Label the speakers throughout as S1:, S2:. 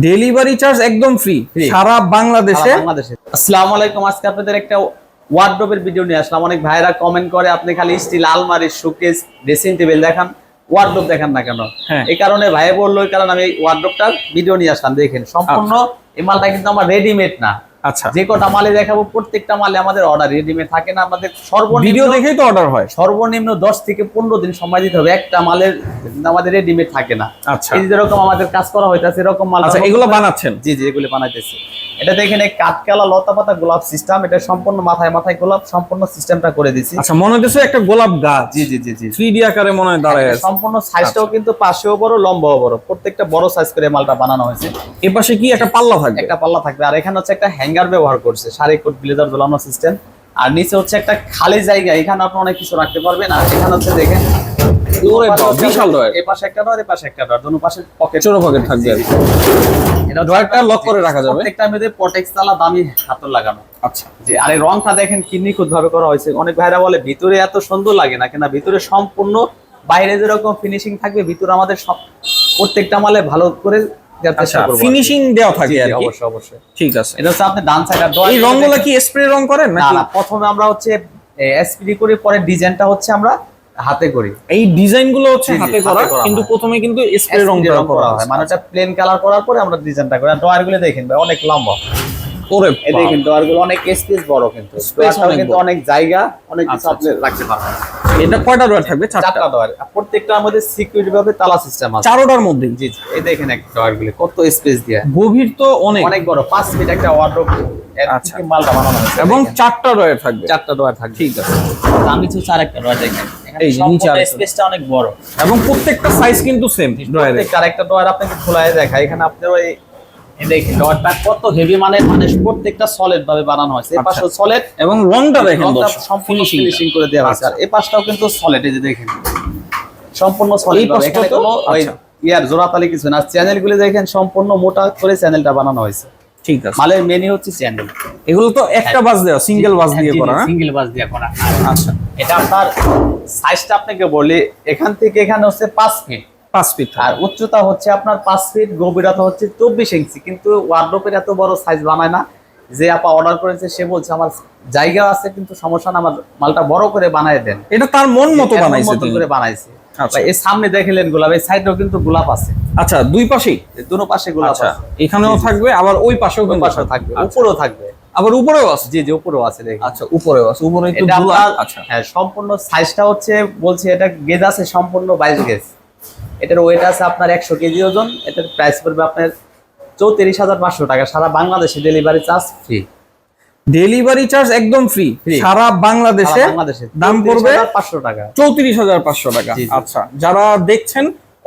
S1: Delivery charge একদম free সারা বাংলাদেশে।
S2: আসসালামু আলাইকুম। আজকে আপনাদের একটা ওয়ার্ডরোবের ভিডিও নিয়ে আসলাম। অনেক ভাইরা কমেন্ট করে আপনি খালি স্টিল আলমারি, শোকেস, ড্রেসিং টেবিল দেখান, ওয়ার্ডরোব দেখান না কেন। এই কারণে ভাই বললো, এই কারণে আমি ওয়ার্ডরোবটার ভিডিও নিয়ে আসলাম। দেখেন সম্পূর্ণ এই মালটা কিন্তু আমার রেডিমেড না। আচ্ছা, যে কটা মালে দেখাবো প্রত্যেকটা মালে আমাদের অর্ডার রেডিমেড থাকে না। আমাদের সর্বনিম্ন
S1: ভিডিও দেখেই তো অর্ডার হয়।
S2: সর্বনিম্ন 10 থেকে 15 দিন সময় দিতে হবে। একটা মালের আমাদের রেডিমেড থাকে না।
S1: আচ্ছা,
S2: এই যেরকম আমাদের কাজ করা হইতাছে এরকম মাল।
S1: আচ্ছা, এগুলো বানাচ্ছেন?
S2: জি জি, এগুলো বানাইতেছি। এটা দেখেন এই কাঠকালা লতা পাতা গোলাপ সিস্টেম। এটা সম্পূর্ণ মাথায় মাথায় গোলাপ সম্পূর্ণ সিস্টেমটা করে দিছি।
S1: আচ্ছা, মনে হচ্ছে একটা গোলাপ গাছ।
S2: জি জি জি জি,
S1: 3D আকারে মনে হয় দাঁড়ায় আছে।
S2: সম্পূর্ণ সাইজটাও কিন্তু পাশেও বড় লম্বাও বড়, প্রত্যেকটা বড় সাইজ করে মালটা বানানো হয়েছে।
S1: এই পাশে কি একটা পাল্লা থাকবে?
S2: একটা পাল্লা থাকবে। আর এখানে হচ্ছে একটা হ্যাঙ্গার ব্যবহার করছে, শাড়ি কোট ব্লেজার ঝোলানো সিস্টেম। আর নিচে হচ্ছে একটা খালি জায়গা, এখানে আপনি অনেক কিছু রাখতে পারবেন। আর এখানে হচ্ছে দেখেন
S1: বিশাল ডয়ার,
S2: এই পাশে একটা ডয়ার, এই পাশে একটা ডয়ার, দুটো পাশে পকেট,
S1: ছোট পকেট থাকবে।
S2: এটা
S1: ডয়ারটা লক করে রাখা যাবে।
S2: প্রত্যেকটার মধ্যে প্রটেক্স তালা দামি হাতল লাগানো।
S1: আচ্ছা,
S2: জি। আর এই রংটা দেখেন কি নিখুঁত ভাবে করা হয়েছে। অনেক ভাইরা বলে ভিতরে এত সুন্দর লাগে না কেন, ভিতরে সম্পূর্ণ বাইরে যেরকম ফিনিশিং থাকবে ভিতরে আমাদের সব প্রত্যেকটা মালে ভালো করে
S1: ফিনিশিং দেওয়া থাকে।
S2: অবশ্যই অবশ্যই,
S1: ঠিক আছে।
S2: এটা হচ্ছে আপনি ডান সাইড।
S1: এই রংগুলো কি স্প্রে রং করেন নাকি?
S2: না, প্রথমে আমরা হচ্ছে স্প্রে করে পরে ডিজাইনটা হচ্ছে আমরা হাতে করি।
S1: এই ডিজাইন গুলো হচ্ছে হাতে করা, কিন্তু প্রথমে কিন্তু স্প্রে রং করা হয়।
S2: মানে এটা প্লেন কালার করার পরে আমরা ডিজাইনটা করি। আর ডয়ার গুলো দেখেন ভাই অনেক লম্বা।
S1: ওরে
S2: এই দেখেন ডয়ার গুলো অনেক স্পেস বড়, কিন্তু কিন্তু অনেক জায়গা, অনেক কিছু আপনি রাখতে পারবেন।
S1: এটা কয়টা ডয়ার থাকবে?
S2: চারটা ডয়ার। প্রত্যেকটার মধ্যে সিকিউরিটি ভাবে তালা সিস্টেম আছে
S1: চারটার মধ্যে।
S2: জি জি, এই দেখেন এক ডয়ার গুলো কত স্পেস দিয়ে,
S1: গভীর তো অনেক
S2: অনেক বড়। 5 ফিট একটা ওয়ার্ডরোব।
S1: আচ্ছা,
S2: মালটা বানানো হয়েছে
S1: এবং চারটা ডয়ার থাকবে।
S2: চারটা ডয়ার থাকবে,
S1: ঠিক আছে।
S2: আমি তো চার একটা ডয়ার দেখেন।
S1: এই নিচে
S2: স্পেসটা অনেক বড়
S1: এবং প্রত্যেকটা সাইজ কিন্তু সেম। ডয়ারের
S2: প্রত্যেকটা একটা ডয়ার আপনাকে খোলায় দেখায়। এখানে আপনার ওই দেখেন ডয়ারটা কত হেভি, মানে প্রত্যেকটা সলিড ভাবে বানানো হয়েছে। এই পাশে সলিড এবং
S1: রংটা দেখেন
S2: সম্পূর্ণ ফিনিশিং করে দেওয়া হয়েছে। আর এই পাশটাও কিন্তু সলিড, এই যে দেখেন সম্পূর্ণ সলিড। এখানে কোনো ওই ইয়ার জোড়াতালি কিছু না। চ্যানেলগুলো দেখেন সম্পূর্ণ মোটা করে চ্যানেলটা বানানো হয়েছে।
S1: ঠিক আছে।
S2: মালের মেনি হচ্ছে চ্যানেল।
S1: এগুলো তো একটা বাস দেওয়া, সিঙ্গেল বাস দিয়ে করা।
S2: সিঙ্গেল বাস দিয়ে করা।
S1: আচ্ছা,
S2: এটা আপনার সাইজটা আপনাকে বলি, এখান থেকে এখানে হচ্ছে 5 ফিট।
S1: 5 ফিট।
S2: আর উচ্চতা হচ্ছে আপনার 5 ফিট, গভীরতা হচ্ছে 24 ইঞ্চি। কিন্তু ওয়ার্ডরোবের এত বড় সাইজ বানায় না। যে আপা অর্ডার করেছে সে বলছে আমার জায়গা আছে কিন্তু সমস্যা না, আমার মালটা বড় করে বানায় দেন।
S1: এটা তার মন মতো বানাইছে,
S2: মতো করে বানাইছে। আচ্ছা, এই সামনে দেখলেন গোলাপ, এই সাইডেও কিন্তু গোলাপ আছে।
S1: আচ্ছা, দুই পাশেই,
S2: দুটো পাশে গোলাপ আছে।
S1: এখানেও থাকবে, আবার ওই পাশেও
S2: থাকবে, উপরেও থাকবে।
S1: আবার উপরেও আছে।
S2: জি জি, উপরেও আছে দেখেন।
S1: আচ্ছা, উপরেও আছে। উপরে একটু ধুলা। আচ্ছা,
S2: হ্যাঁ, সম্পূর্ণ সাইজটা হচ্ছে বলছি, এটা গেজ আছে সম্পূর্ণ 22 গেজ। এটার ওয়েট আছে আপনার 100 কেজি ওজন। এটার প্রাইস পড়বে আপনার 34,500 টাকা। সারা বাংলাদেশে delivery charge free.
S1: Delivery charge একদম ফ্রি সারা বাংলাদেশে। দাম পড়বে 500 টাকা, 34,500 টাকা। আচ্ছা, যারা দেখছেন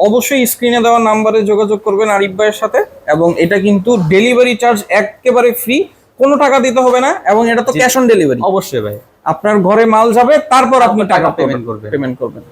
S1: অবশ্যই স্ক্রিনে দেওয়া নাম্বারে যোগাযোগ করবেন আরিফ ভাইয়ের সাথে। এবং এটা কিন্তু ডেলিভারি চার্জ একেবারে ফ্রি, কোনো টাকা দিতে হবে না। এবং এটা তো ক্যাশ অন ডেলিভারি।
S2: অবশ্যই ভাই,
S1: আপনার ঘরে মাল যাবে, তারপর আপনি টাকা
S2: পেমেন্ট করবেন।